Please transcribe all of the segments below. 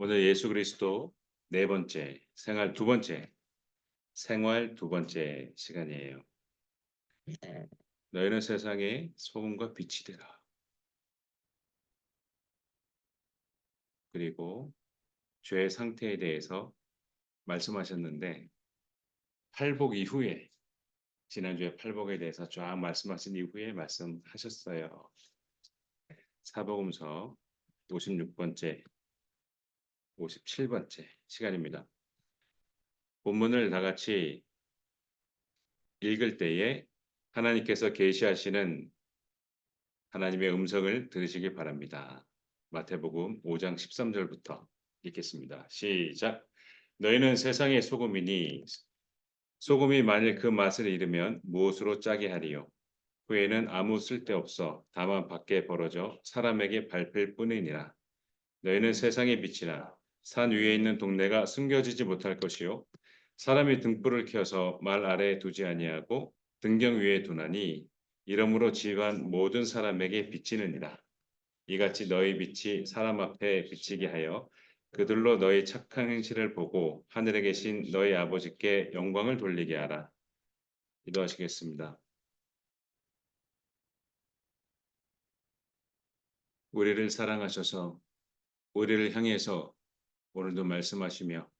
오늘 예수 그리스도 네 번째, 생활 두 번째 시간이에요. 너희는 세상의 소금과 빛이 되라. 그리고 죄의 상태에 대해서 말씀하셨는데 팔복 이후에 지난주에 팔복에 대해서 쫙 말씀하신 이후에 말씀하셨어요. 사복음서 56번째, 57번째 시간입니다. 본문을 다 같이 읽을 때에 하나님께서 계시하시는 하나님의 음성을 들으시기 바랍니다. 마태복음 5장 13절부터 읽겠습니다. 시작. 너희는 세상의 소금이니 소금이 만일 그 맛을 잃으면 무엇으로 짜게 하리요? 후에는 아무 쓸데없어 다만 밖에 벌어져 사람에게 밟힐 뿐이니라. 너희는 세상의 빛이라 산 위에 있는 동네가 숨겨지지 못할 것이요 사람이 등불을 켜서 말 아래에 두지 아니하고 등경 위에 두나니 이러므로 집안 모든 사람에게 비치느니라. 이같이 너희 빛이 사람 앞에 비치게 하여 그들로 너희 착한 행실을 보고 하늘에 계신 너희 아버지께 영광을 돌리게 하라. 기도하시겠습니다. 우리를 사랑하셔서 우리를 향해서 오늘도 말씀하시며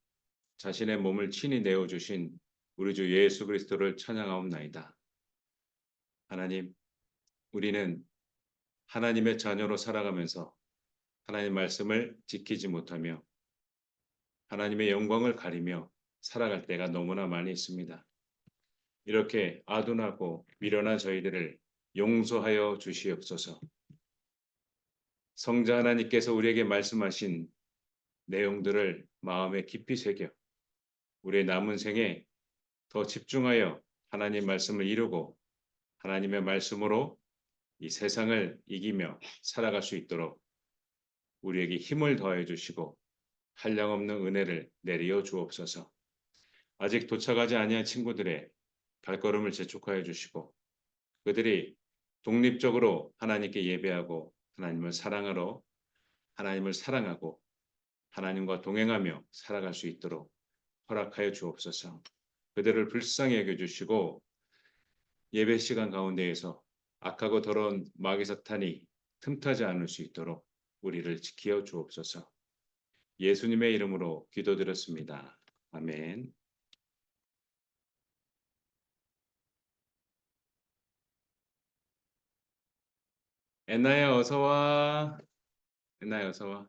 자신의 몸을 친히 내어주신 우리 주 예수 그리스도를 찬양하옵나이다. 하나님, 우리는 하나님의 자녀로 살아가면서 하나님의 말씀을 지키지 못하며 하나님의 영광을 가리며 살아갈 때가 너무나 많이 있습니다. 이렇게 아둔하고 미련한 저희들을 용서하여 주시옵소서. 성자 하나님께서 우리에게 말씀하신 내용들을 마음에 깊이 새겨 우리의 남은 생에 더 집중하여 하나님 말씀을 이루고 하나님의 말씀으로 이 세상을 이기며 살아갈 수 있도록 우리에게 힘을 더해 주시고 한량없는 은혜를 내리어 주옵소서. 아직 도착하지 아니한 친구들의 발걸음을 재촉하여 주시고 그들이 독립적으로 하나님께 예배하고 하나님을 사랑하러 하나님을 사랑하고 하나님과 동행하며 살아갈 수 있도록 허락하여 주옵소서. 그들을 불쌍히 여겨주시고 예배 시간 가운데에서 악하고 더러운 마귀 사탄이 틈타지 않을 수 있도록 우리를 지켜 주옵소서. 예수님의 이름으로 기도드렸습니다. 아멘. 애나야 어서 와. 애나야 어서 와.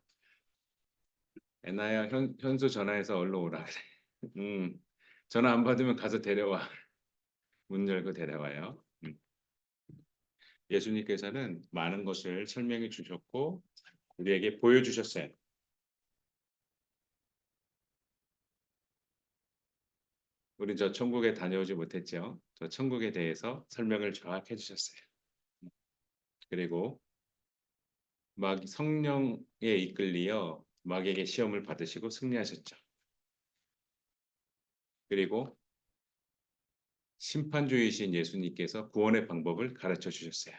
애나야 현수 전화해서 얼른 오라 그래. 전화 안 받으면 가서 데려와. 문 열고 데려와요. 예수님께서는 많은 것을 설명해 주셨고 우리에게 보여주셨어요. 우리 저 천국에 다녀오지 못했죠. 저 천국에 대해서 설명을 정확히 해주셨어요. 그리고 막 성령에 이끌리어 마귀에게 시험을 받으시고 승리하셨죠. 그리고 심판주이신 예수님께서 구원의 방법을 가르쳐 주셨어요.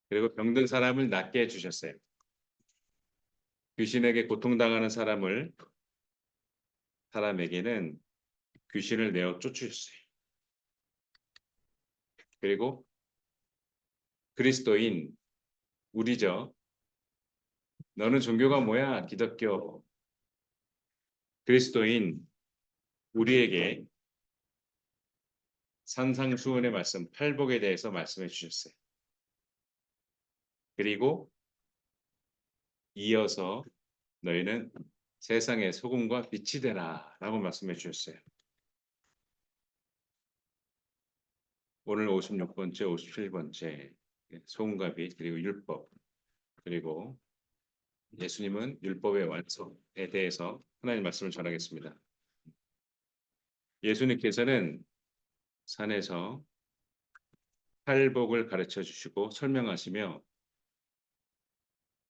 그리고 병든 사람을 낫게 해주셨어요. 귀신에게 고통당하는 사람에게는 귀신을 내어 쫓으셨어요. 그리고 그리스도인 우리죠. 너는 종교가 뭐야? 기독교. 그리스도인 우리에게 산상수훈의 말씀, 팔복에 대해서 말씀해 주셨어요. 그리고 이어서 너희는 세상의 소금과 빛이 되라 라고 말씀해 주셨어요. 오늘 56번째, 57번째 소금과 빛 그리고 율법 그리고 예수님은 율법의 완성에 대해서 하나님 말씀을 전하겠습니다. 예수님께서는 산에서 팔복을 가르쳐 주시고 설명하시며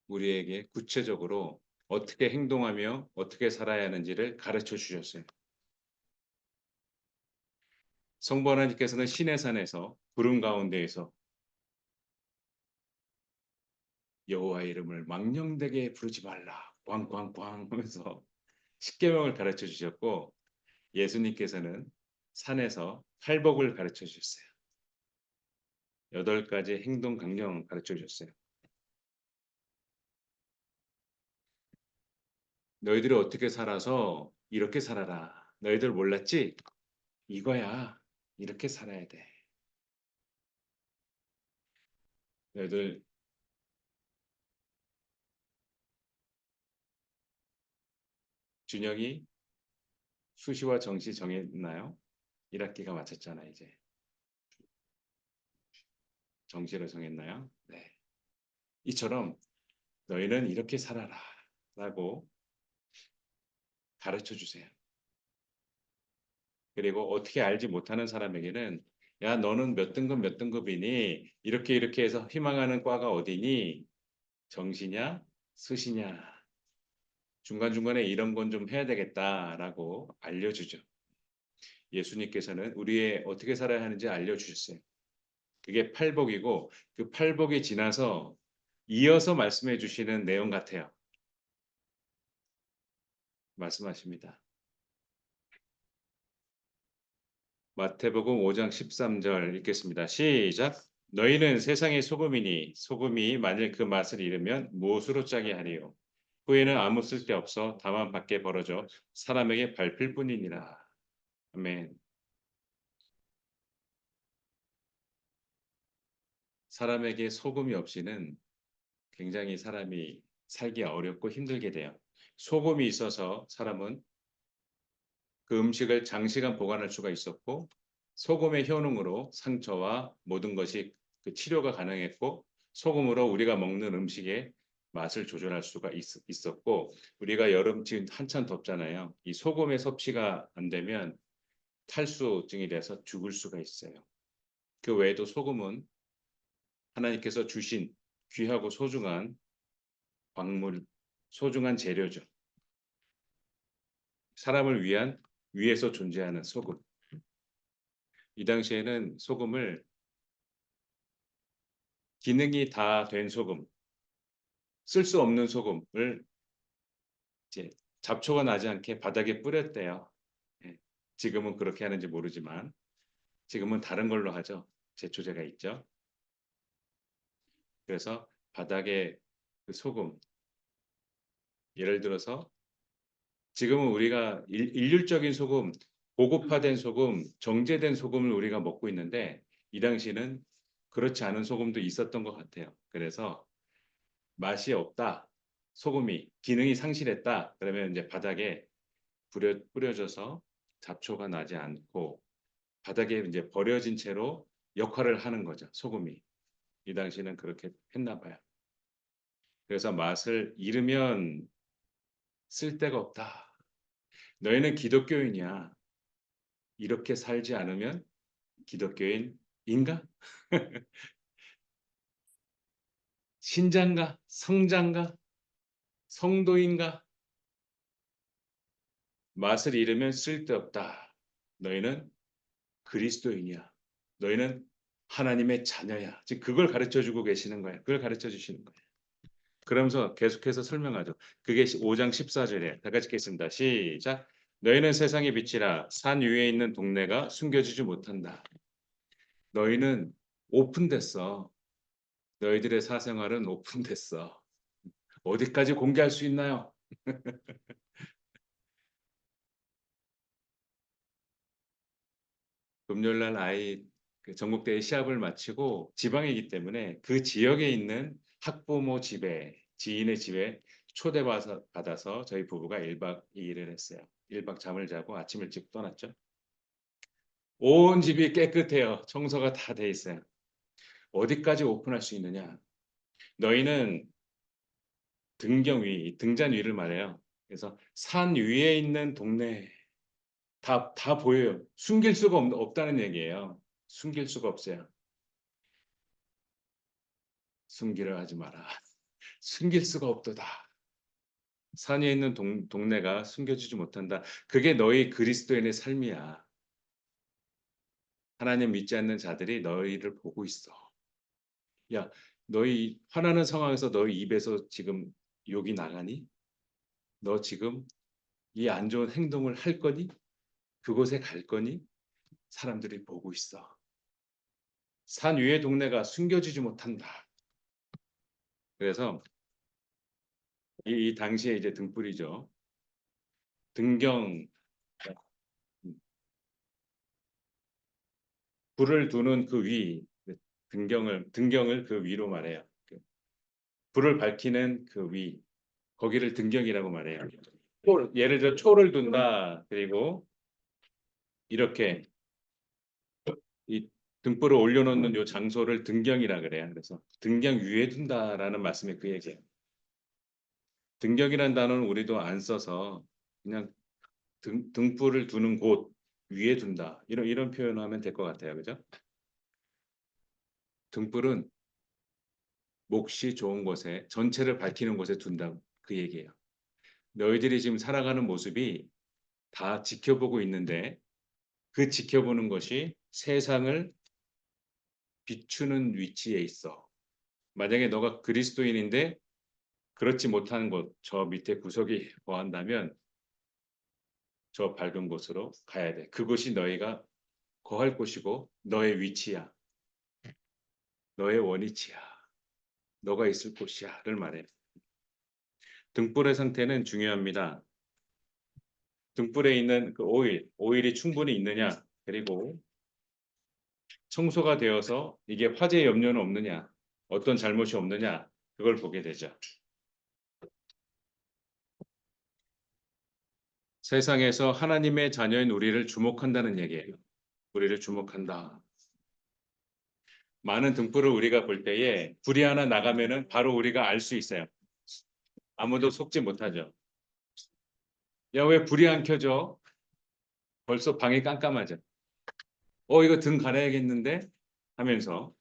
우리에게 구체적으로 어떻게 행동하며 어떻게 살아야 하는지를 가르쳐 주셨어요. 성부 하나님께서는 시내산에서 구름 가운데에서 여호와의 이름을 망령되게 부르지 말라. 꽝꽝꽝 하면서 십계명을 가르쳐 주셨고 예수님께서는 산에서 팔복을 가르쳐 주셨어요. 8가지 행동 강령 가르쳐 주셨어요. 너희들이 어떻게 살아서 이렇게 살아라. 너희들 몰랐지? 이거야. 이렇게 살아야 돼. 너희들 준영이 수시와 정시 정했나요? 1학기가 마쳤잖아 이제. 정시를 정했나요? 네. 이처럼 너희는 이렇게 살아라 라고 가르쳐 주세요. 그리고 어떻게 알지 못하는 사람에게는 야 너는 몇 등급 몇 등급이니 이렇게 이렇게 해서 희망하는 과가 어디니 정시냐 수시냐 중간중간에 이런 건 좀 해야 되겠다라고 알려주죠. 예수님께서는 우리의 어떻게 살아야 하는지 알려주셨어요. 그게 팔복이고 그 팔복이 지나서 이어서 말씀해 주시는 내용 같아요. 말씀하십니다. 마태복음 5장 13절 읽겠습니다. 시작. 너희는 세상의 소금이니 소금이 만일 그 맛을 잃으면 무엇으로 짜게 하리요. 후에는 아무 쓸데없어 다만 밖에 벌어져 사람에게 밟힐 뿐이니라. 아멘. 사람에게 소금이 없이는 굉장히 사람이 살기 어렵고 힘들게 돼요. 소금이 있어서 사람은 그 음식을 장시간 보관할 수가 있었고 소금의 효능으로 상처와 모든 것이 그 치료가 가능했고 소금으로 우리가 먹는 음식의 맛을 조절할 수가 있었고 우리가 여름 지금 한참 덥잖아요. 이 소금의 섭취가 안 되면 탈수증이 돼서 죽을 수가 있어요. 그 외에도 소금은 하나님께서 주신 귀하고 소중한 광물, 소중한 재료죠. 사람을 위한 위에서 존재하는 소금. 이 당시에는 소금을 기능이 다 된 소금, 쓸 수 없는 소금을 이제 잡초가 나지 않게 바닥에 뿌렸대요. 예, 지금은 그렇게 하는지 모르지만 지금은 다른 걸로 하죠. 제초제가 있죠. 그래서 바닥에 그 소금, 예를 들어서 지금은 우리가 일률적인 소금, 고급화된 소금, 정제된 소금을 우리가 먹고 있는데 이 당시는 그렇지 않은 소금도 있었던 것 같아요. 그래서 맛이 없다. 소금이 기능이 상실했다. 그러면 이제 바닥에 뿌려져서 잡초가 나지 않고 바닥에 이제 버려진 채로 역할을 하는 거죠. 소금이. 이 당시는 그렇게 했나 봐요. 그래서 맛을 잃으면 쓸데가 없다. 너희는 기독교인이야. 이렇게 살지 않으면 기독교인인가? 신자인가? 성자인가? 성도인가? 맛을 잃으면 쓸데없다. 너희는 그리스도인이야. 너희는 하나님의 자녀야. 지금 그걸 가르쳐 주고 계시는 거예요. 그걸 가르쳐 주시는 거예요. 그러면서 계속해서 설명하죠. 그게 5장 14절에 다 같이 읽겠습니다. 시작. 너희는 세상의 빛이라 산 위에 있는 동네가 숨겨지지 못한다. 너희는 오픈됐어. 너희들의 사생활은 오픈됐어. 어디까지 공개할 수 있나요? 금요일 날 아이 그 전국대회 시합을 마치고 지방이기 때문에 그 지역에 있는 학부모 집에 지인의 집에 초대받아서 저희 부부가 1박 2일을 했어요. 1박 잠을 자고 아침 일찍 떠났죠. 온 집이 깨끗해요. 청소가 다 돼 있어요. 어디까지 오픈할 수 있느냐? 너희는 등잔 위를 말해요. 그래서 산 위에 있는 동네 다 보여요. 숨길 수가 없다는 얘기예요. 숨길 수가 없어요. 숨기려 하지 마라. 숨길 수가 없도다. 산 위에 있는 동네가 숨겨지지 못한다. 그게 너희 그리스도인의 삶이야. 하나님 믿지 않는 자들이 너희를 보고 있어. 야, 너희 화나는 상황에서 너희 입에서 지금 욕이 나가니? 너 지금 이 안 좋은 행동을 할 거니? 그곳에 갈 거니? 사람들이 보고 있어. 산 위의 동네가 숨겨지지 못한다. 그래서 이 당시에 이제 등불이죠. 등경, 불을 두는 그 위, 등경을 그 위로 말해요. 불을 밝히는 그 위, 거기를 등경이라고 말해요. 예를 들어 초를 둔다. 그리고 이렇게 이 등불을 올려놓는 요 장소를 등경이라 그래요. 그래서 등경 위에 둔다라는 말씀이 그 얘기예요. 등경이라는 단어는 우리도 안 써서 그냥 등불을 두는 곳 위에 둔다. 이런 표현을 하면 될 것 같아요. 그죠? 등불은 몫이 좋은 곳에 전체를 밝히는 곳에 둔다. 그 얘기예요. 너희들이 지금 살아가는 모습이 다 지켜보고 있는데 그 지켜보는 것이 세상을 비추는 위치에 있어. 만약에 너가 그리스도인인데 그렇지 못한 곳, 저 밑에 구석이 거한다면 저 밝은 곳으로 가야 돼. 그곳이 너희가 거할 곳이고 너의 위치야. 너의 원위치야. 너가 있을 곳이야를 말해. 등불의 상태는 중요합니다. 등불에 있는 그 오일이 충분히 있느냐, 그리고 청소가 되어서 이게 화재 염려는 없느냐, 어떤 잘못이 없느냐, 그걸 보게 되죠. 세상에서 하나님의 자녀인 우리를 주목한다는 얘기예요. 우리를 주목한다. 많은 등불을 우리가 볼 때에 불이 하나 나가면은 바로 우리가 알 수 있어요. 아무도 속지 못하죠. 야, 왜 불이 안 켜져? 벌써 방이 깜깜하죠. 이거 등 갈아야겠는데? 하면서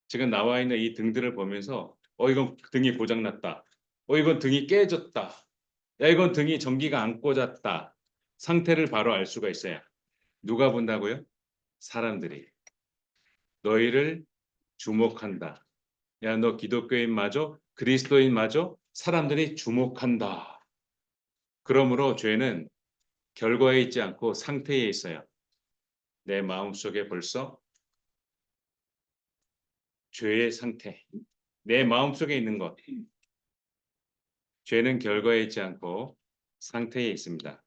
지금 나와 있는 이 등들을 보면서 이건 등이 고장났다. 이건 등이 깨졌다. 야, 이건 등이 전기가 안 꽂았다. 상태를 바로 알 수가 있어요. 누가 본다고요? 사람들이. 너희를 주목한다. 야, 너 기독교인 맞아? 그리스도인 맞아? 사람들이 주목한다. 그러므로 죄는 결과에 있지 않고 상태에 있어요. 내 마음속에 벌써 죄의 상태, 내 마음속에 있는 것. 죄는 결과에 있지 않고 상태에 있습니다.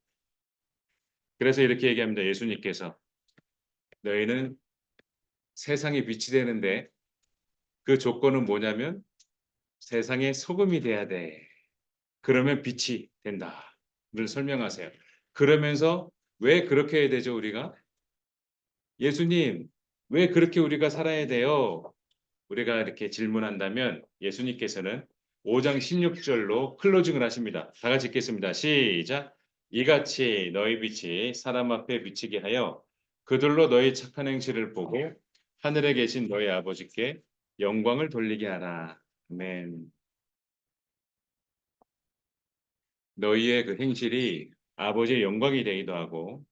그래서 이렇게 얘기합니다. 예수님께서 너희는 세상에 빛이 되는데 그 조건은 뭐냐면 세상의 소금이 돼야 돼. 그러면 빛이 된다를 설명하세요. 그러면서 왜 그렇게 해야 되죠, 우리가? 예수님, 왜 그렇게 우리가 살아야 돼요? 우리가 이렇게 질문한다면 예수님께서는 5장 16절로 클로징을 하십니다. 다 같이 읽겠습니다. 시작. 이같이 너희 빛이 사람 앞에 비치게 하여 그들로 너희 착한 행실을 보고 하늘에 계신 너희 아버지께 영광을 돌리게 하라. 아멘. 너희의 그 행실이 아버지의 영광이 되기도 하고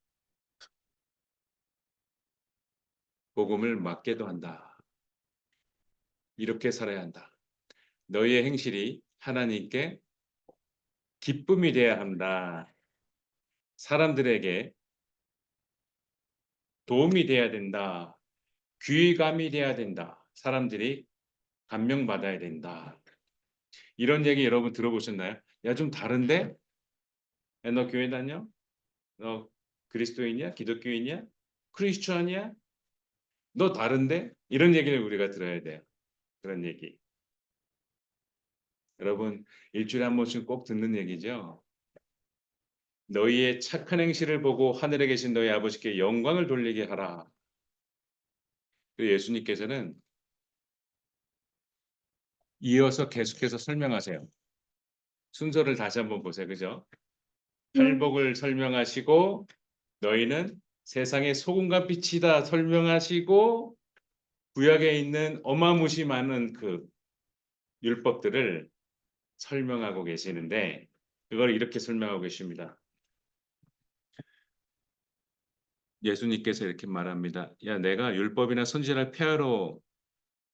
복음을 맡게도 한다. 이렇게 살아야 한다. 너희의 행실이 하나님께 기쁨이 되어야 한다. 사람들에게 도움이 돼야 된다. 귀감이 돼야 된다. 사람들이 감명받아야 된다. 이런 얘기 여러분 들어보셨나요? 야, 좀 다른데? 야, 너 교회 다녀? 너 그리스도인이야? 기독교인이야? 크리스천이야? 너 다른데? 이런 얘기를 우리가 들어야 돼요. 그런 얘기. 여러분, 일주일에 한 번씩 꼭 듣는 얘기죠. 너희의 착한 행실을 보고 하늘에 계신 너희 아버지께 영광을 돌리게 하라. 그리고 예수님께서는 이어서 계속해서 설명하세요. 순서를 다시 한번 보세요. 그죠? 팔복을 설명하시고 너희는 세상의 소금과 빛이다 설명하시고 구약에 있는 어마무시 많은 그 율법들을 설명하고 계시는데 그걸 이렇게 설명하고 계십니다. 예수님께서 이렇게 말합니다. 야, 내가 율법이나 선지자를 폐하러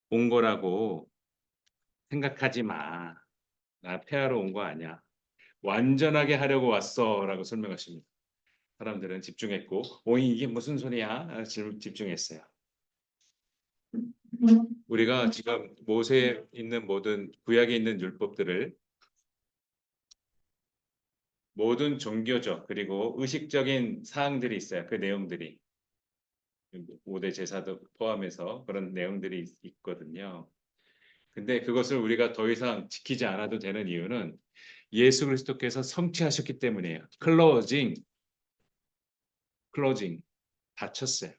온 거라고 생각하지 마. 나 폐하러 온 거 아니야. 완전하게 하려고 왔어라고 설명하십니다. 사람들은 집중했고, 오이 이게 무슨 소리야? 집중했어요. 우리가 지금 모세에 있는 모든 구약에 있는 율법들을 모든 종교적 그리고 의식적인 사항들이 있어요. 그 내용들이 5대 제사도 포함해서 그런 내용들이 있거든요. 근데 그것을 우리가 더 이상 지키지 않아도 되는 이유는 예수 그리스도께서 성취하셨기 때문이에요. 클로징 닫혔어요.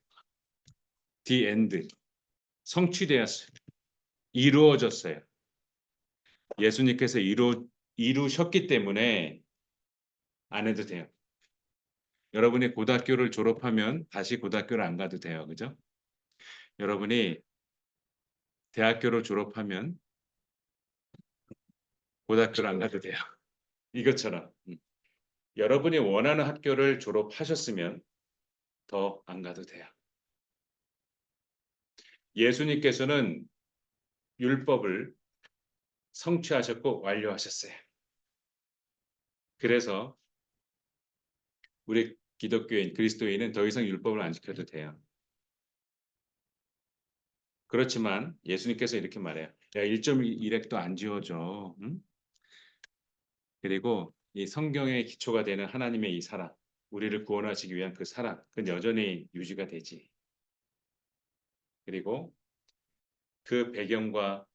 The end 성취되었어요. 이루어졌어요. 예수님께서 이루셨기 때문에 안 해도 돼요. 여러분이 고등학교를 졸업하면 다시 고등학교를 안 가도 돼요. 그죠? 여러분이 대학교를 졸업하면 고등학교를 안 가도 돼요. 이것처럼 여러분이 원하는 학교를 졸업하셨으면 더 안 가도 돼요. 예수님께서는 율법을 성취하셨고 완료하셨어요. 그래서 우리 기독교인, 그리스도인은 더 이상 율법을 안 지켜도 돼요. 그렇지만 예수님께서 이렇게 말해요. 야, 1.1핵도 안 지워져. 응? 그리고 이 성경의 기초가 되는 하나님의 이 사랑, 우리를 구원하시기 위한 그 사랑, 그건 여전히 유지가 되지. 그리고 그 배경과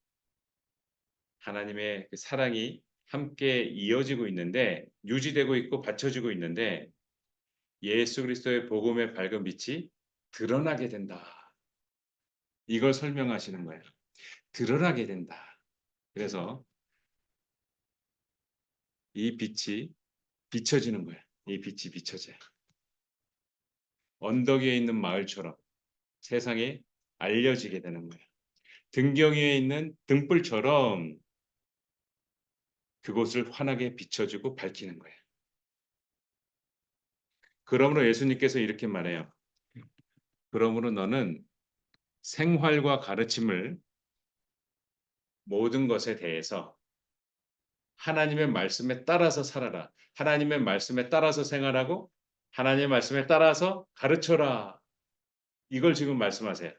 하나님의 그 사랑이 함께 이어지고 있는데, 유지되고 있고 받쳐지고 있는데, 예수 그리스도의 복음의 밝은 빛이 드러나게 된다. 이걸 설명하시는 거예요. 드러나게 된다. 그래서 이 빛이 비춰지는 거예요. 이 빛이 비춰져요. 언덕 위에 있는 마을처럼 세상에 알려지게 되는 거예요. 등경 위에 있는 등불처럼 그곳을 환하게 비춰주고 밝히는 거예요. 그러므로 예수님께서 이렇게 말해요. 그러므로 너는 생활과 가르침을 모든 것에 대해서 하나님의 말씀에 따라서 살아라. 하나님의 말씀에 따라서 생활하고 하나님의 말씀에 따라서 가르쳐라. 이걸 지금 말씀하세요.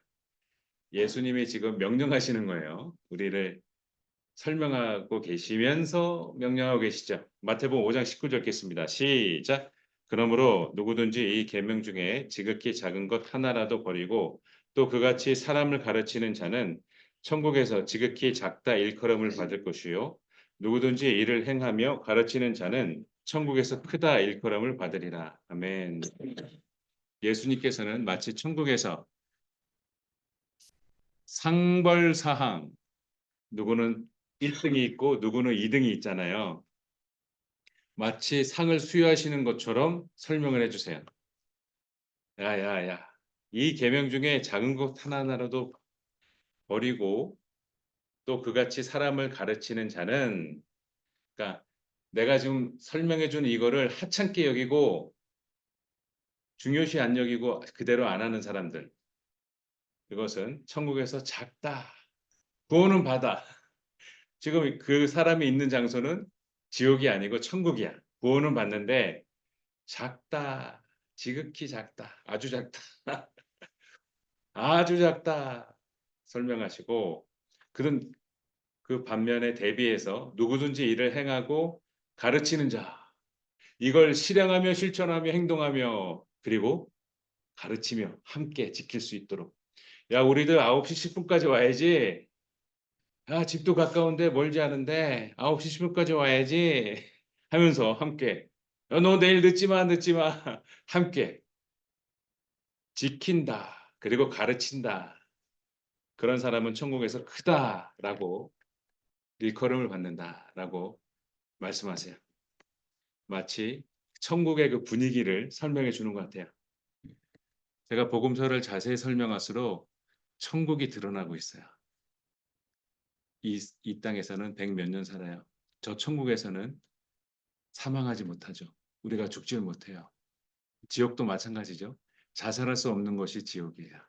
예수님이 지금 명령하시는 거예요. 우리를 설명하고 계시면서 명령하고 계시죠. 마태복음 5장 19절 읽겠습니다. 시작. 그러므로 누구든지 이 계명 중에 지극히 작은 것 하나라도 버리고 또 그같이 사람을 가르치는 자는 천국에서 지극히 작다 일컬음을 받을 것이요 누구든지 이를 행하며 가르치는 자는 천국에서 크다 일컬음을 받으리라. 아멘. 예수님께서는 마치 천국에서 상벌사항 누구는 1등이 있고 누구는 2등이 있잖아요. 마치 상을 수여하시는 것처럼 설명을 해주세요. 야야야, 이 계명 중에 작은 것 하나라도 버리고 또 그같이 사람을 가르치는 자는, 그러니까 내가 지금 설명해 준 이거를 하찮게 여기고 중요시 안 여기고 그대로 안 하는 사람들, 그것은 천국에서 작다. 구원은 받아. 지금 그 사람이 있는 장소는 지옥이 아니고 천국이야. 구원은 받는데 작다. 지극히 작다. 아주 작다. 아주 작다. 설명하시고 그런 그 반면에 대비해서 누구든지 일을 행하고 가르치는 자. 이걸 실행하며 실천하며 행동하며 그리고 가르치며 함께 지킬 수 있도록. 야, 우리들 9시 10분까지 와야지. 야, 집도 가까운데 멀지 않은데 9시 10분까지 와야지. 하면서 함께. 야, 너 내일 늦지 마, 늦지 마. 함께 지킨다. 그리고 가르친다. 그런 사람은 천국에서 크다라고 일컬음을 받는다라고 말씀하세요. 마치 천국의 그 분위기를 설명해 주는 것 같아요. 제가 복음서를 자세히 설명할수록 천국이 드러나고 있어요. 이 땅에서는 100몇 년 살아요. 저 천국에서는 사망하지 못하죠. 우리가 죽지를 못해요. 지옥도 마찬가지죠. 자살할 수 없는 것이 지옥이에요.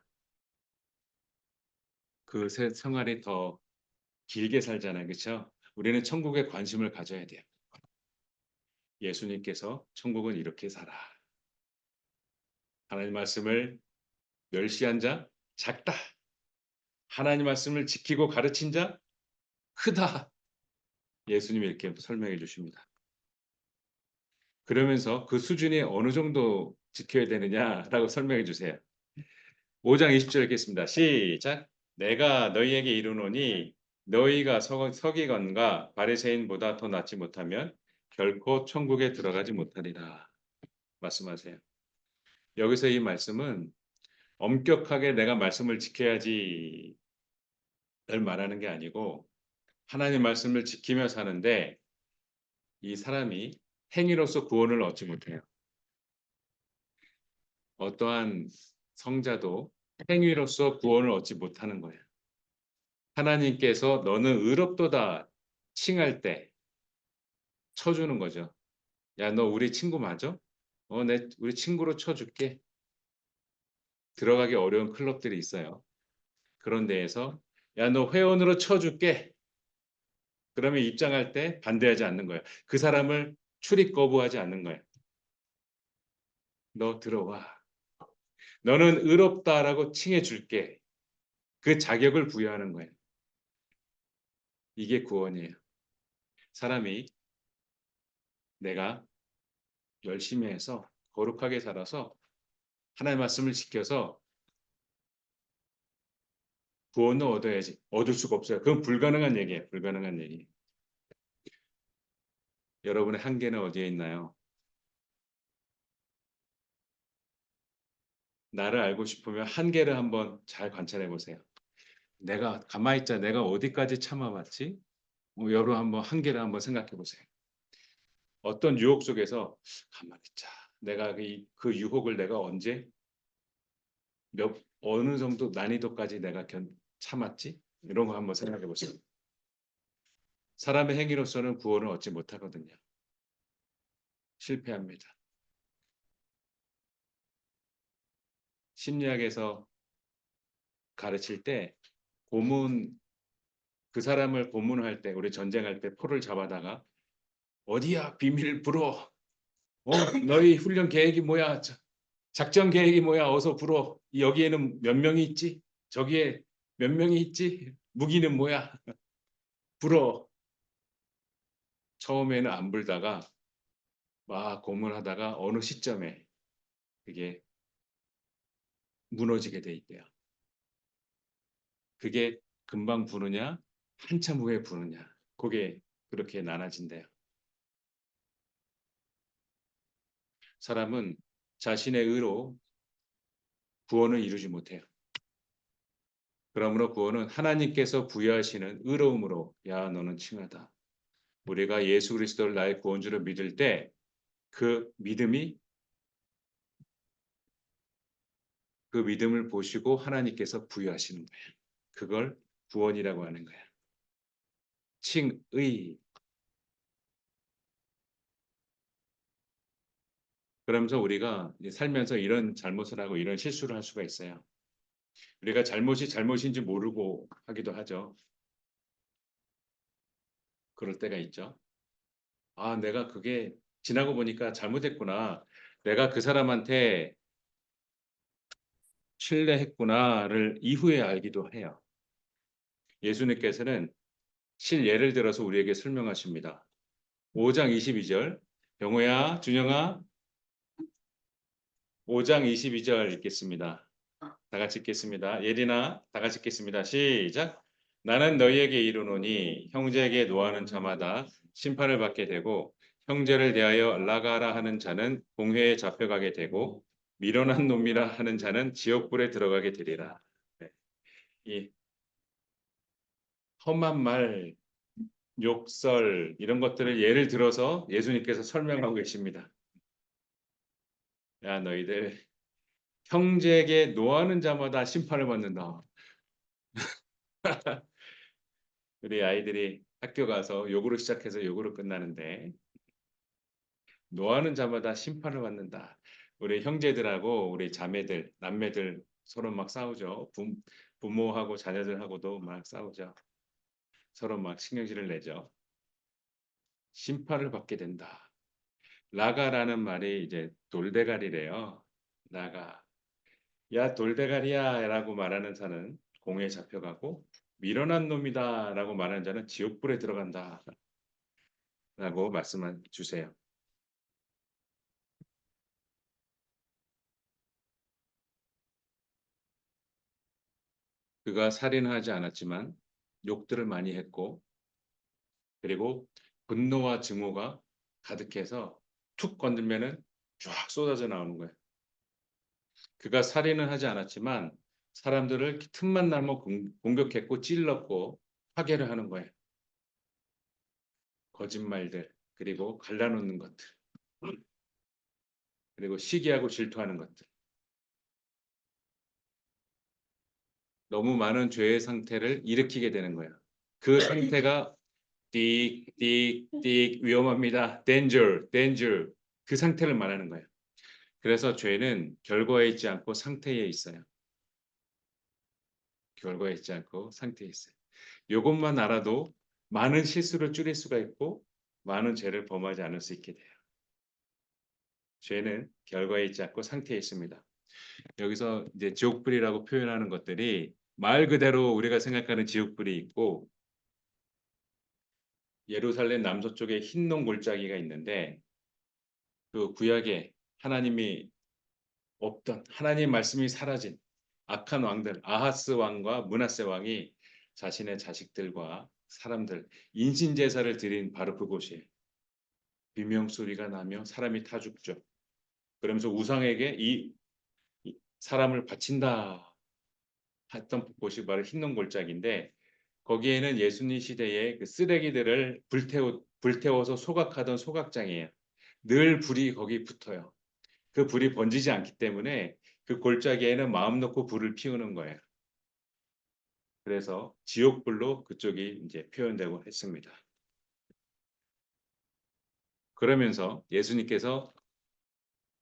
그 생활이 더 길게 살잖아요. 그렇죠? 우리는 천국에 관심을 가져야 돼요. 예수님께서 천국은 이렇게 살아. 하나님 말씀을 멸시한 자 작다. 하나님 말씀을 지키고 가르친 자 크다. 예수님이 이렇게 설명해 주십니다. 그러면서 그 수준이 어느 정도 지켜야 되느냐라고 설명해 주세요. 5장 20절 읽겠습니다. 시작. 내가 너희에게 이르노니 너희가 서기관과 바리새인보다 더 낫지 못하면 결코 천국에 들어가지 못하리라. 말씀하세요. 여기서 이 말씀은 엄격하게 내가 말씀을 지켜야지를 말하는 게 아니고 하나님 말씀을 지키며 사는데 이 사람이 행위로서 구원을 얻지 못해요. 어떠한 성자도 행위로서 구원을 얻지 못하는 거예요. 하나님께서 너는 의롭도다 칭할 때 쳐주는 거죠. 야, 너 우리 친구 맞아? 우리 친구로 쳐줄게. 들어가기 어려운 클럽들이 있어요. 그런 데에서 야, 너 회원으로 쳐줄게. 그러면 입장할 때 반대하지 않는 거예요. 그 사람을 출입 거부하지 않는 거예요. 너 들어와. 너는 의롭다라고 칭해 줄게. 그 자격을 부여하는 거예요. 이게 구원이에요. 사람이 내가 열심히 해서 거룩하게 살아서 하나님의 말씀을 지켜서 구원을 얻어야지. 얻을 수가 없어요. 그건 불가능한 얘기예요. 불가능한 얘기. 여러분의 한계는 어디에 있나요? 나를 알고 싶으면 한계를 한번 잘 관찰해 보세요. 내가 가만히 있자. 내가 어디까지 참아봤지? 여러분 한번 한계를 한번 생각해 보세요. 어떤 유혹 속에서 가만히 있자. 내가 그 유혹을 내가 언제 어느 정도 난이도까지 내가 참았지? 이런 거 한번 생각해 보세요. 사람의 행위로서는 구원을 얻지 못하거든요. 실패합니다. 심리학에서 가르칠 때 고문 그 사람을 고문할 때 우리 전쟁할 때 포를 잡아다가 어디야 비밀 불어 너희 훈련 계획이 뭐야 작전 계획이 뭐야 어서 불어 여기에는 몇 명이 있지 저기에 몇 명이 있지 무기는 뭐야 불어 처음에는 안 불다가 막 고문하다가 어느 시점에 그게 무너지게 돼 있대요. 그게 금방 부느냐 한참 후에 부느냐 그게 그렇게 나눠진대요. 사람은 자신의 의로 구원을 이루지 못해요. 그러므로 구원은 하나님께서 부여하시는 의로움으로 야 너는 칭하다. 우리가 예수 그리스도를 나의 구원주로 믿을 때 그 믿음이 그 믿음을 보시고 하나님께서 부여하시는 거예요. 그걸 구원이라고 하는 거예요. 칭의. 그러면서 우리가 살면서 이런 잘못을 하고 이런 실수를 할 수가 있어요. 우리가 잘못이 잘못인지 모르고 하기도 하죠. 그럴 때가 있죠. 아, 내가 그게 지나고 보니까 잘못했구나. 내가 그 사람한테 신뢰했구나를 이후에 알기도 해요. 예수님께서는 실예를 들어서 우리에게 설명하십니다. 5장 22절 영호야, 준영아 5장 22절 읽겠습니다. 다 같이 읽겠습니다. 예린아 다 같이 읽겠습니다. 시작. 나는 너희에게 이르노니 형제에게 노하는 자마다 심판을 받게 되고 형제를 대하여 라가라 하는 자는 공회에 잡혀가게 되고 미련한 놈이라 하는 자는 지옥불에 들어가게 되리라. 네. 이 험한 말, 욕설 이런 것들을 예를 들어서 예수님께서 설명하고 계십니다. 야 너희들 형제에게 노하는 자마다 심판을 받는다. 우리 아이들이 학교 가서 욕으로 시작해서 욕으로 끝나는데 노하는 자마다 심판을 받는다. 우리 형제들하고 우리 자매들, 남매들 서로 막 싸우죠. 부모하고 자녀들하고도 막 싸우죠. 서로 막 신경질을 내죠. 심판을 받게 된다. 라가라는 말이 이제 돌대가리래요. 라가. 야 돌대가리야라고 말하는 자는 공에 잡혀가고 미련한 놈이다라고 말하는 자는 지옥불에 들어간다라고 말씀해 주세요. 그가 살인하지 않았지만 욕들을 많이 했고 그리고 분노와 증오가 가득해서 툭 건들면은 쫙 쏟아져 나오는 거예요. 그가 살인은 하지 않았지만 사람들을 틈만 나면 공격했고 찔렀고 파괴를 하는 거예요. 거짓말들 그리고 갈라놓는 것들 그리고 시기하고 질투하는 것들 너무 많은 죄의 상태를 일으키게 되는 거예요. 그 상태가 띡띡띡 위험합니다. danger, danger 그 상태를 말하는 거예요. 그래서 죄는 결과에 있지 않고 상태에 있어요. 결과에 있지 않고 상태에 있어요. 이것만 알아도 많은 실수를 줄일 수가 있고 많은 죄를 범하지 않을 수 있게 돼요. 죄는 결과에 있지 않고 상태에 있습니다. 여기서 이제 지옥불이라고 표현하는 것들이 말 그대로 우리가 생각하는 지옥불이 있고 예루살렘 남서쪽에 흰 농 골짜기가 있는데 그 구약에 하나님이 없던 하나님 말씀이 사라진 악한 왕들 아하스 왕과 므낫세 왕이 자신의 자식들과 사람들 인신제사를 드린 바로 그곳이에요. 비명소리가 나며 사람이 타 죽죠. 그러면서 우상에게 이 사람을 바친다 했던 곳이 바로 흰농골짜기인데 거기에는 예수님 시대에 그 쓰레기들을 불태워서 소각하던 소각장이에요. 늘 불이 거기 붙어요. 그 불이 번지지 않기 때문에 그 골짜기에는 마음 놓고 불을 피우는 거예요. 그래서 지옥불로 그쪽이 이제 표현되고 했습니다. 그러면서 예수님께서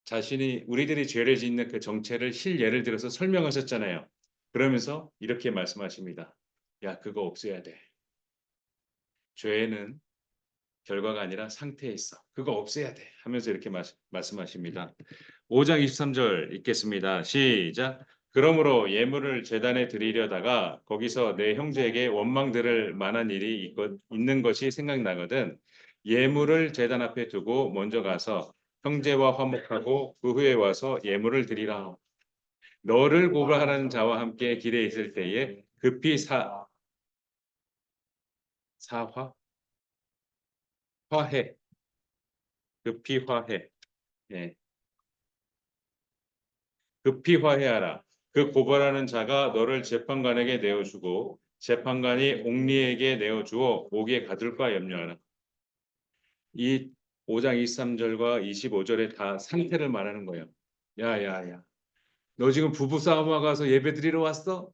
자신이 우리들이 죄를 짓는 그 정체를 실예를 들어서 설명하셨잖아요. 그러면서 이렇게 말씀하십니다. 야, 그거 없애야 돼. 죄는 결과가 아니라 상태에 있어. 그거 없애야 돼. 하면서 이렇게 말씀하십니다. 5장 23절 읽겠습니다. 시작. 그러므로 예물을 제단에 드리려다가 거기서 내 형제에게 원망 들을 만한 일이 있는 것이 생각나거든. 예물을 제단 앞에 두고 먼저 가서 형제와 화목하고 그 후에 와서 예물을 드리라. 너를 고발하는 자와 함께 길에 있을 때에 급히 사화 화해 급히 화해 예. 급히 화해하라. 그 고발하는 자가 너를 재판관에게 내어주고 재판관이 옥리에게 내어주어 옥에 가둘까 염려하라. 이 5장 23절과 25절에 다 상태를 말하는 거예요. 야야야. 너 지금 부부 싸움하고 가서 예배 드리러 왔어?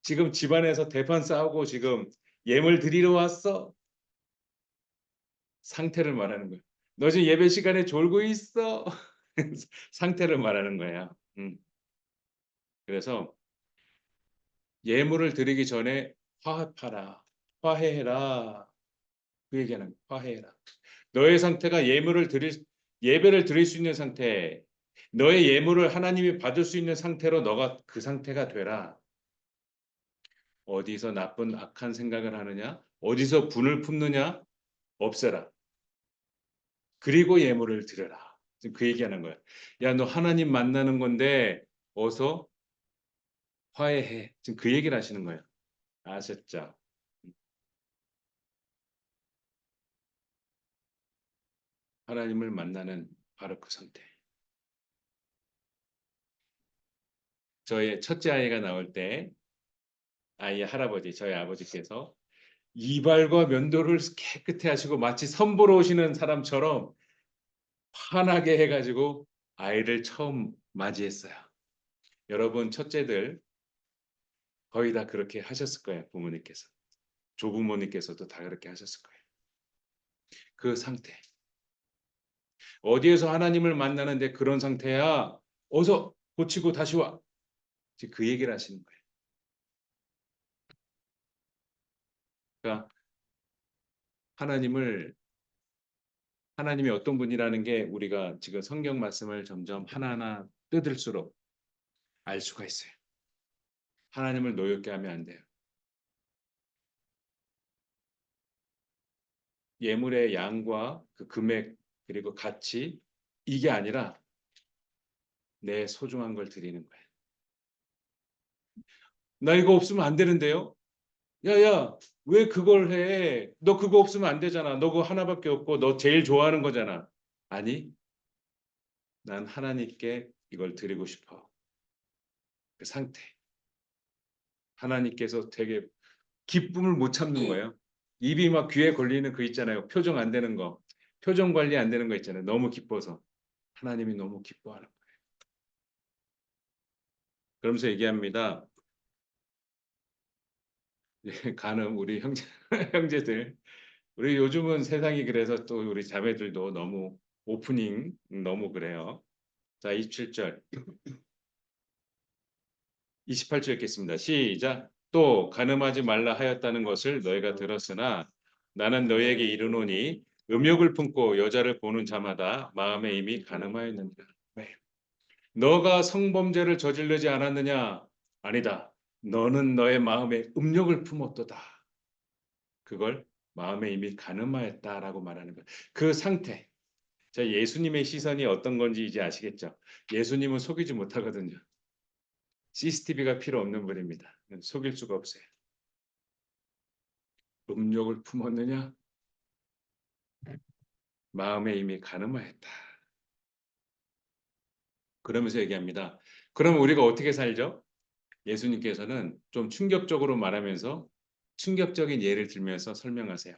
지금 집안에서 대판 싸우고 지금 예물 드리러 왔어? 상태를 말하는 거예요. 너 지금 예배 시간에 졸고 있어? 상태를 말하는 거예요. 그래서 예물을 드리기 전에 화합하라. 화해해라. 그 얘기하는 거예요. 화해해라. 너의 상태가 예배를 드릴 수 있는 상태, 너의 예물을 하나님이 받을 수 있는 상태로 너가 그 상태가 되라. 어디서 나쁜 악한 생각을 하느냐? 어디서 분을 품느냐? 없애라. 그리고 예물을 드려라. 지금 그 얘기하는 거야. 야, 너 하나님 만나는 건데 어서 화해해. 지금 그 얘기를 하시는 거예요. 아셨죠? 하나님을 만나는 바로 그 상태. 저의 첫째 아이가 나올 때 아이의 할아버지, 저희 아버지께서 이발과 면도를 깨끗해 하시고 마치 선보러 오시는 사람처럼 환하게 해가지고 아이를 처음 맞이했어요. 여러분 첫째들 거의 다 그렇게 하셨을 거예요. 부모님께서. 조부모님께서도 다 그렇게 하셨을 거예요. 그 상태. 어디에서 하나님을 만나는데 그런 상태야. 어서 고치고 다시 와. 지금 그 얘기를 하시는 거예요. 그러니까 하나님을 하나님이 어떤 분이라는 게 우리가 지금 성경 말씀을 점점 하나하나 뜯을수록 알 수가 있어요. 하나님을 노엽게 하면 안 돼요. 예물의 양과 그 금액 그리고 가치 이게 아니라 내 소중한 걸 드리는 거예요. 나 이거 없으면 안 되는데요. 야야 왜 그걸 해? 너 그거 없으면 안 되잖아. 너 그거 하나밖에 없고 너 제일 좋아하는 거잖아. 아니 난 하나님께 이걸 드리고 싶어. 그 상태. 하나님께서 되게 기쁨을 못 참는 거예요. 입이 막 귀에 걸리는 그 있잖아요. 표정 안 되는 거. 표정 관리 안 되는 거 있잖아요. 너무 기뻐서. 하나님이 너무 기뻐하는 거예요. 그러면서 얘기합니다. 가는 우리 형제, 형제들. 우리 요즘은 세상이 그래서 또 우리 자매들도 너무 오프닝 너무 그래요. 자, 27절. 28절 읽겠습니다. 시작. 또 가늠하지 말라 하였다는 것을 너희가 들었으나 나는 너희에게 이르노니 음욕을 품고 여자를 보는 자마다 마음에 이미 가늠하였느니라. 왜? 너가 성범죄를 저지르지 않았느냐? 아니다. 너는 너의 마음에 음욕을 품었도다. 그걸 마음에 이미 가늠하였다라고 말하는 거예요. 그 상태. 자, 예수님의 시선이 어떤 건지 이제 아시겠죠? 예수님은 속이지 못하거든요. CCTV가 필요 없는 분입니다. 속일 수가 없어요. 음욕을 품었느냐? 마음에 이미 가늠하였다. 그러면서 얘기합니다. 그럼 우리가 어떻게 살죠? 예수님께서는 좀 충격적으로 말하면서 충격적인 예를 들면서 설명하세요.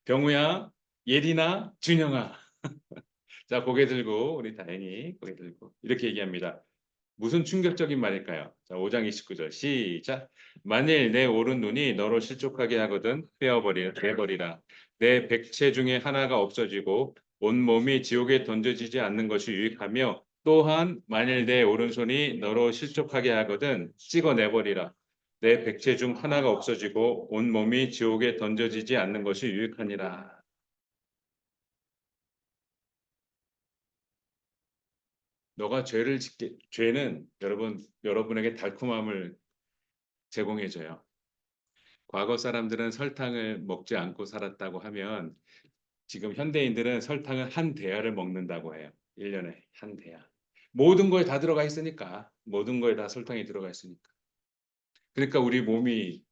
병우야, 예린아, 준영아. 자, 고개 들고 우리 다행히 고개 들고 이렇게 얘기합니다. 무슨 충격적인 말일까요? 자, 5장 29절 시작. 만일 내 오른 눈이 너로 실족하게 하거든 빼버리라. 내 백체 중에 하나가 없어지고 온 몸이 지옥에 던져지지 않는 것이 유익하며 또한 만일 내 오른손이 너로 실족하게 하거든 찍어내버리라. 내 백체 중 하나가 없어지고 온 몸이 지옥에 던져지지 않는 것이 유익하니라. 너가 죄를 짓게 죄는 여러분에게 달콤함을 제공해줘요. 과거 사람들은 설탕을 먹지 않고 살았다고 하면 지금 현대인들은 설탕을 한 대야를 먹는다고 해요. 1년에 한 대야. 모든 거에 다 들어가 있으니까. 모든 거에 다 설탕이 들어가 있으니까. 그러니까 우리 몸이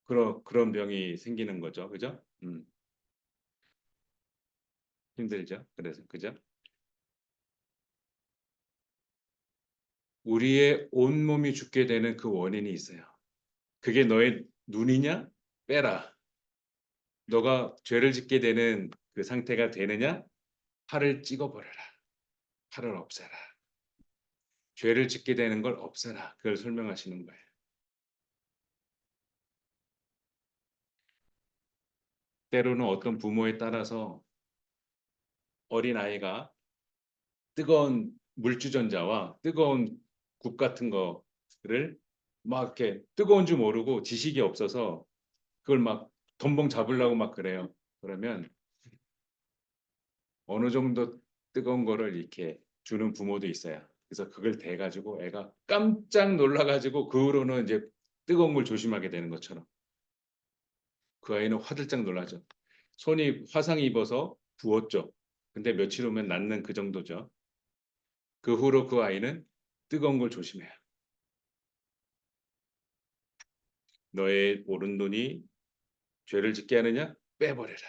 그런 병이 생기는 거죠. 그죠? 힘들죠. 그래서 그죠? 우리의 온몸이 죽게 되는 그 원인이 있어요. 그게 너의 눈이냐? 빼라. 너가 죄를 짓게 되는 그 상태가 되느냐? 팔을 찍어버려라. 팔을 없애라. 죄를 짓게 되는 걸 없애라. 그걸 설명하시는 거예요. 때로는 어떤 부모에 따라서 어린아이가 뜨거운 물주전자와 뜨거운 국 같은 거를 막 이렇게 뜨거운 줄 모르고 지식이 없어서 그걸 막 덤벙 잡으려고 막 그래요. 그러면 어느 정도 뜨거운 거를 이렇게 주는 부모도 있어요. 그래서 그걸 대가지고 애가 깜짝 놀라가지고 그 후로는 이제 뜨거운 물 조심하게 되는 것처럼 그 아이는 화들짝 놀라죠. 손이 화상이 입어서 부었죠. 근데 며칠 후면 낫는 그 정도죠. 그 후로 그 아이는 뜨거운 걸 조심해요. 너의 오른손이 죄를 짓게 하느냐? 빼버려라.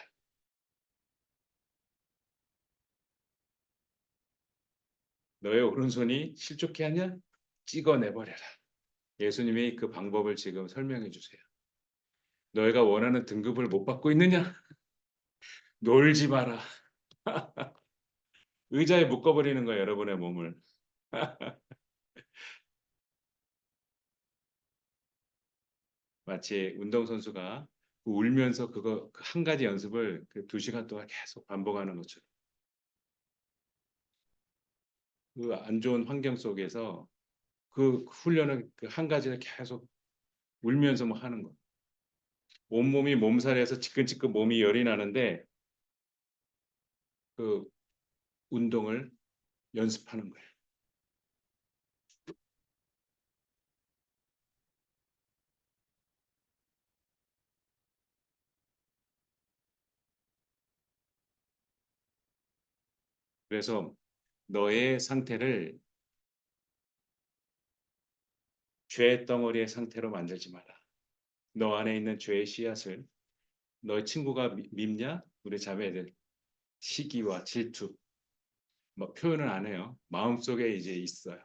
너의 오른손이 실족해 하냐? 찍어내버려라. 예수님이 그 방법을 지금 설명해 주세요. 너희가 원하는 등급을 못 받고 있느냐? 놀지 마라. 의자에 묶어버리는 거예요, 여러분의 몸을. 마치 운동선수가 울면서 그거 한 가지 연습을 그 2시간 동안 계속 반복하는 것처럼. 그 안 좋은 환경 속에서 그 훈련을 그 한 가지를 계속 울면서 뭐 하는 거. 온몸이 몸살에서 지끈지끈 몸이 열이 나는데 그 운동을 연습하는 거예요. 그래서 너의 상태를 죄 덩어리의 상태로 만들지 마라. 너 안에 있는 죄의 씨앗을 너의 친구가 밉냐? 우리 자매들 시기와 질투 뭐 표현은 안 해요. 마음속에 이제 있어요.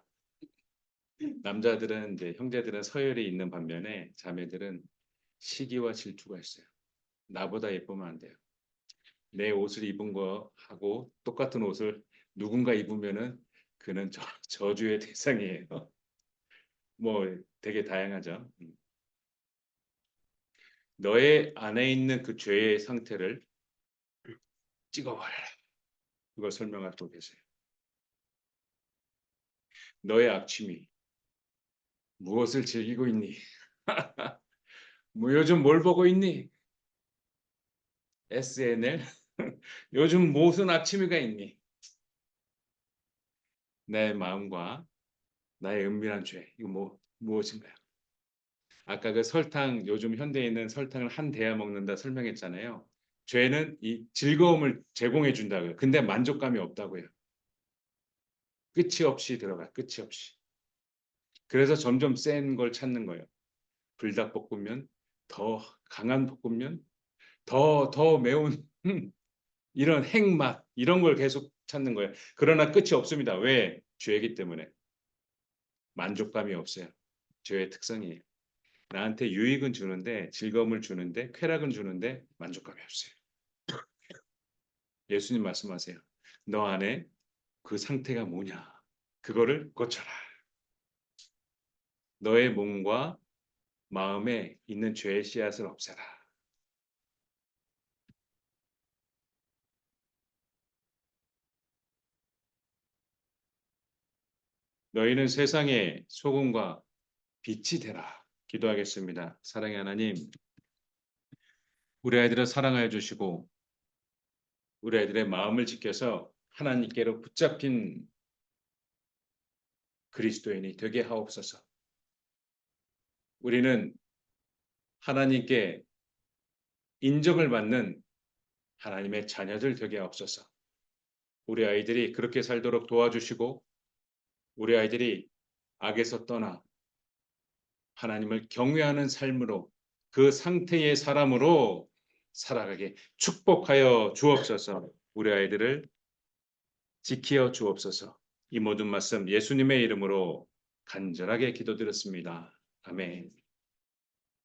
남자들은 이제 형제들은 서열이 있는 반면에 자매들은 시기와 질투가 있어요. 나보다 예쁘면 안 돼요. 내 옷을 입은 거하고 똑같은 옷을 누군가 입으면은 그는 저주의 대상이에요. 뭐 되게 다양하죠. 너의 안에 있는 그 죄의 상태를 찍어버려라. 그걸 설명하고 계세요. 너의 악취미 무엇을 즐기고 있니? 뭐 요즘 뭘 보고 있니? SNL? 요즘 무슨 악취미가 있니? 내 마음과 나의 은밀한 죄 이거 무엇인가요? 아까 그 설탕 요즘 현대인은 설탕을 한 대야 먹는다 설명했잖아요. 죄는 이 즐거움을 제공해 준다고요. 근데 만족감이 없다고요. 끝이 없이 들어가. 끝이 없이. 그래서 점점 센 걸 찾는 거예요. 불닭볶음면, 더 강한 볶음면, 더 매운 이런 핵맛 이런 걸 계속 찾는 거예요. 그러나 끝이 없습니다. 왜? 죄이기 때문에 만족감이 없어요. 죄의 특성이에요. 나한테 유익은 주는데 즐거움을 주는데 쾌락은 주는데 만족감이 없어요. 예수님 말씀하세요. 너 안에 그 상태가 뭐냐? 그거를 고쳐라. 너의 몸과 마음에 있는 죄의 씨앗을 없애라. 너희는 세상의 소금과 빛이 되라. 기도하겠습니다. 사랑의 하나님, 우리 아이들을 사랑하여 주시고 우리 아이들의 마음을 지켜서 하나님께로 붙잡힌 그리스도인이 되게 하옵소서. 우리는 하나님께 인정을 받는 하나님의 자녀들 되게 하옵소서. 우리 아이들이 그렇게 살도록 도와주시고 우리 아이들이 악에서 떠나 하나님을 경외하는 삶으로 그 상태의 사람으로 살아가게 축복하여 주옵소서. 우리 아이들을 지키어 주옵소서. 이 모든 말씀 예수님의 이름으로 간절하게 기도드렸습니다. 아멘.